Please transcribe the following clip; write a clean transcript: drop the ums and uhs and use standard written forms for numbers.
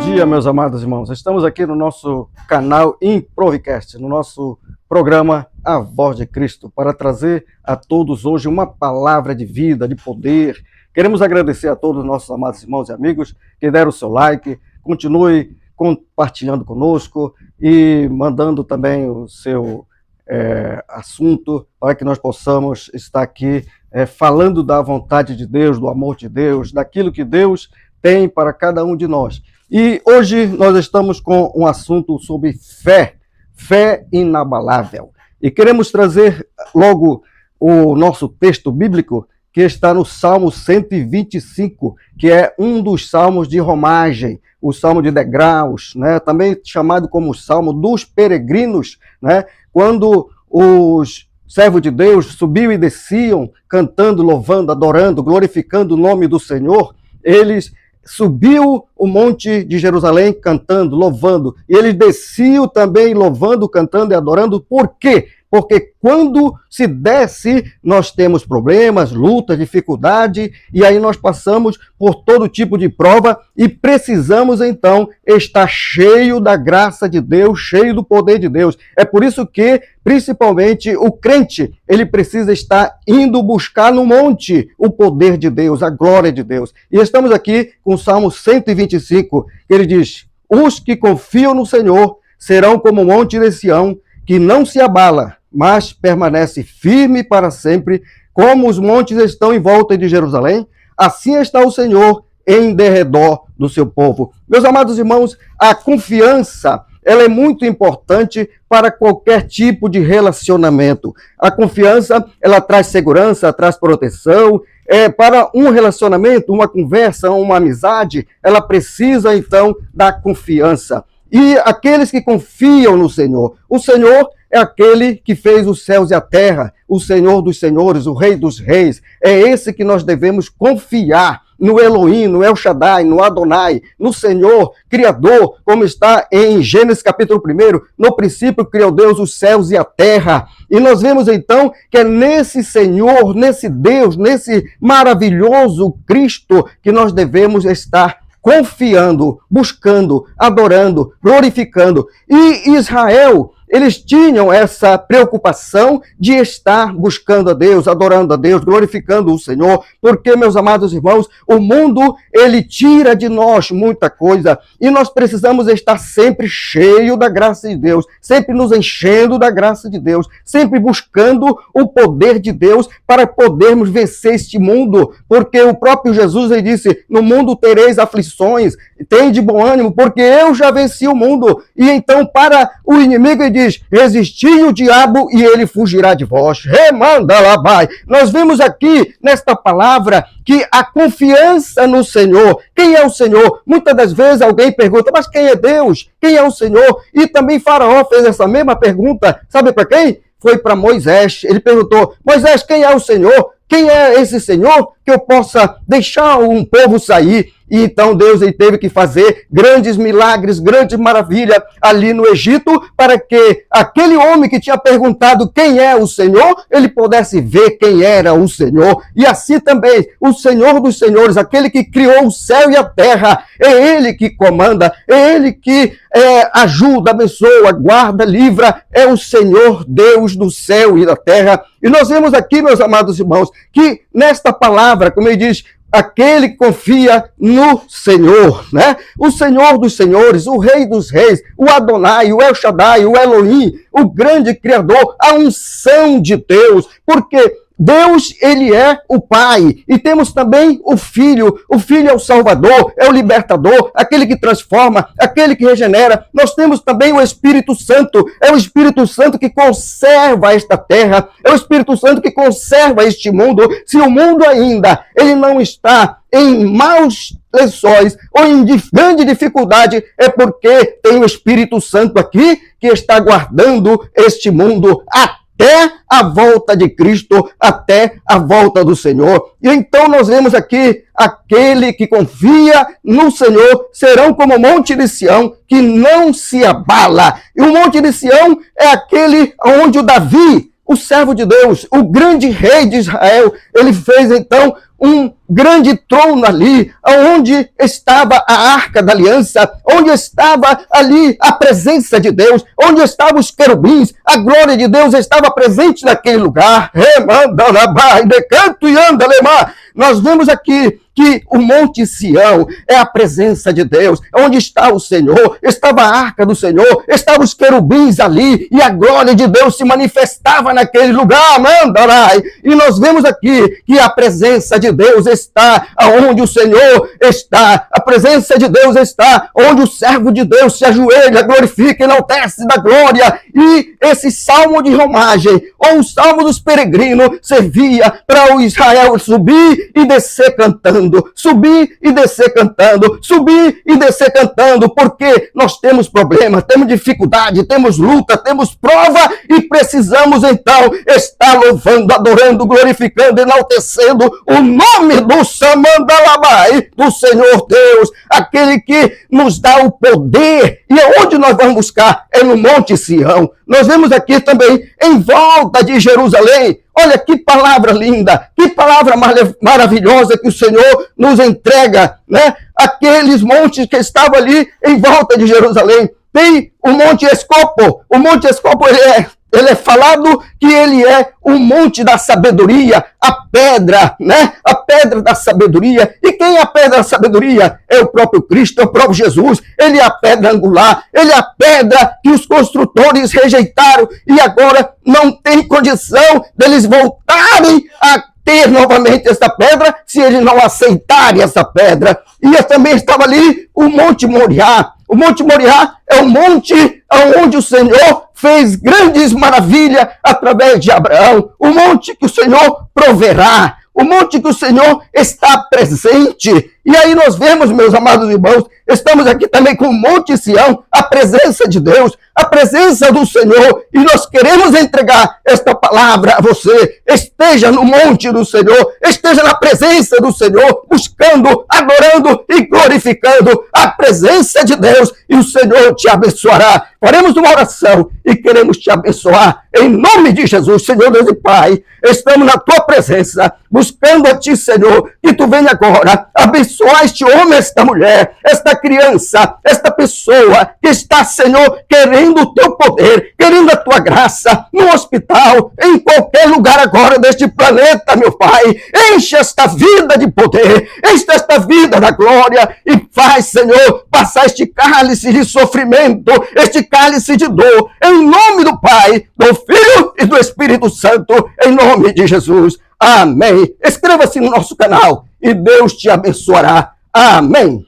dia, meus amados irmãos. Estamos aqui no nosso canal Improvicast, no nosso programa A Voz de Cristo, para trazer a todos hoje uma palavra de vida, de poder. Queremos agradecer a todos os nossos amados irmãos e amigos que deram o seu like, continue compartilhando conosco e mandando também o seu assunto para que nós possamos estar aqui falando da vontade de Deus, do amor de Deus, daquilo que Deus tem para cada um de nós. E hoje nós estamos com um assunto sobre fé inabalável. E queremos trazer logo o nosso texto bíblico, que está no Salmo 125, que é um dos salmos de romagem, o salmo de degraus, né? Também chamado como o salmo dos peregrinos, né? Quando os servos de Deus subiam e desciam, cantando, louvando, adorando, glorificando o nome do Senhor, eles subiu o monte de Jerusalém cantando, louvando, e eles desciam também louvando, cantando e adorando. Por quê? Porque quando se desce, nós temos problemas, lutas, dificuldade, e aí nós passamos por todo tipo de prova e precisamos então estar cheio da graça de Deus, cheio do poder de Deus. É por isso que, principalmente, o crente, ele precisa estar indo buscar no monte o poder de Deus, a glória de Deus. E estamos aqui com o Salmo 125, que ele diz: os que confiam no Senhor serão como o monte de Sião, que não se abala, mas permanece firme para sempre, como os montes estão em volta de Jerusalém, assim está o Senhor em derredor do seu povo. Meus amados irmãos, a confiança, ela é muito importante para qualquer tipo de relacionamento. A confiança, ela traz segurança, traz proteção. Para um relacionamento, uma conversa, uma amizade, ela precisa então da confiança. E aqueles que confiam no Senhor, o Senhor é aquele que fez os céus e a terra, o Senhor dos senhores, o Rei dos reis. É esse que nós devemos confiar, no Elohim, no El Shaddai, no Adonai, no Senhor, Criador, como está em Gênesis capítulo 1, no princípio criou Deus os céus e a terra. E nós vemos então que é nesse Senhor, nesse Deus, nesse maravilhoso Cristo que nós devemos estar confiando, buscando, adorando, glorificando. E Israel, eles tinham essa preocupação de estar buscando a Deus, adorando a Deus, glorificando o Senhor, porque, meus amados irmãos, o mundo, ele tira de nós muita coisa, e nós precisamos estar sempre cheio da graça de Deus, sempre nos enchendo da graça de Deus, sempre buscando o poder de Deus para podermos vencer este mundo, porque o próprio Jesus, ele disse: no mundo tereis aflições, tem de bom ânimo, porque eu já venci o mundo. E então, para o inimigo, ele diz: resisti o diabo e ele fugirá de vós. Remanda lá vai. Nós vimos aqui nesta palavra que a confiança no Senhor. Quem é o Senhor? Muitas das vezes alguém pergunta: mas quem é Deus? Quem é o Senhor? E também Faraó fez essa mesma pergunta. Sabe para quem? Foi para Moisés. Ele perguntou: Moisés, quem é o Senhor? Quem é esse Senhor que eu possa deixar um povo sair? E então Deus, ele teve que fazer grandes milagres, grandes maravilhas ali no Egito, para que aquele homem que tinha perguntado quem é o Senhor, ele pudesse ver quem era o Senhor. E assim também, o Senhor dos senhores, aquele que criou o céu e a terra, é ele que comanda, é ele que ajuda, abençoa, guarda, livra, é o Senhor Deus do céu e da terra. E nós vemos aqui, meus amados irmãos, que nesta palavra, como ele diz, aquele que confia no Senhor, né? O Senhor dos senhores, o Rei dos reis, o Adonai, o El Shaddai, o Elohim, o grande Criador, a unção de Deus, porque Deus, ele é o Pai, e temos também o Filho é o Salvador, é o Libertador, aquele que transforma, aquele que regenera. Nós temos também o Espírito Santo, é o Espírito Santo que conserva esta terra, é o Espírito Santo que conserva este mundo. Se o mundo ainda, ele não está em maus lençóis ou em grande dificuldade, é porque tem o Espírito Santo aqui que está guardando este mundo até a volta de Cristo, até a volta do Senhor. E então nós vemos aqui: aquele que confia no Senhor serão como o monte de Sião, que não se abala. E o monte de Sião é aquele onde o Davi, o servo de Deus, o grande rei de Israel, ele fez então um grande trono ali, onde estava a Arca da Aliança, onde estava ali a presença de Deus, onde estavam os querubins, a glória de Deus estava presente naquele lugar. Nós vemos aqui que o Monte Sião é a presença de Deus, onde está o Senhor, estava a Arca do Senhor, estavam os querubins ali, e a glória de Deus se manifestava naquele lugar, mandarai. E nós vemos aqui que a presença de Deus está onde o Senhor está, a presença de Deus está onde o servo de Deus se ajoelha, glorifica, enaltece da glória. E esse salmo de romagem, ou o salmo dos peregrinos, servia para o Israel subir e descer cantando, subir e descer cantando, subir e descer cantando, porque nós temos problema, temos dificuldade, temos luta, temos prova e precisamos então estar louvando, adorando, glorificando, enaltecendo o nome do Samandalabai, do Senhor Deus, aquele que nos dá o poder. E aonde nós vamos buscar? É no Monte Sião. Nós vemos aqui também em volta de Jerusalém. Olha que palavra linda, que palavra maravilhosa que o Senhor nos entrega, né? Aqueles montes que estavam ali em volta de Jerusalém. Tem o Monte Escopo. O Monte Escopo, ele é falado que ele é o monte da sabedoria, a pedra, né? A pedra da sabedoria. E quem é a pedra da sabedoria? É o próprio Cristo, é o próprio Jesus. Ele é a pedra angular, ele é a pedra que os construtores rejeitaram e agora não tem condição deles voltarem a ter novamente essa pedra se eles não aceitarem essa pedra. E também estava ali o Monte Moriá. O Monte Moriá é o monte onde o Senhor fez grandes maravilhas através de Abraão. O monte que o Senhor proverá. O monte que o Senhor está presente. E aí nós vemos, meus amados irmãos, estamos aqui também com o Monte Sião, a presença de Deus, a presença do Senhor, e nós queremos entregar esta palavra a você. Esteja no monte do Senhor, esteja na presença do Senhor, buscando, adorando e glorificando a presença de Deus, e o Senhor te abençoará. Faremos uma oração e queremos te abençoar em nome de Jesus. Senhor Deus e Pai, estamos na tua presença, buscando a ti, Senhor, que tu venha agora abençoar este homem, esta mulher, esta criança, esta pessoa que está, Senhor, querendo o teu poder, querendo a tua graça, no hospital, em qualquer lugar agora deste planeta, meu Pai. Enche esta vida de poder, enche esta vida da glória e faz, Senhor, passar este cálice de sofrimento, este cálice de dor, em nome do Pai, do Filho e do Espírito Santo, em nome de Jesus. Amém. Inscreva-se no nosso canal e Deus te abençoará. Amém.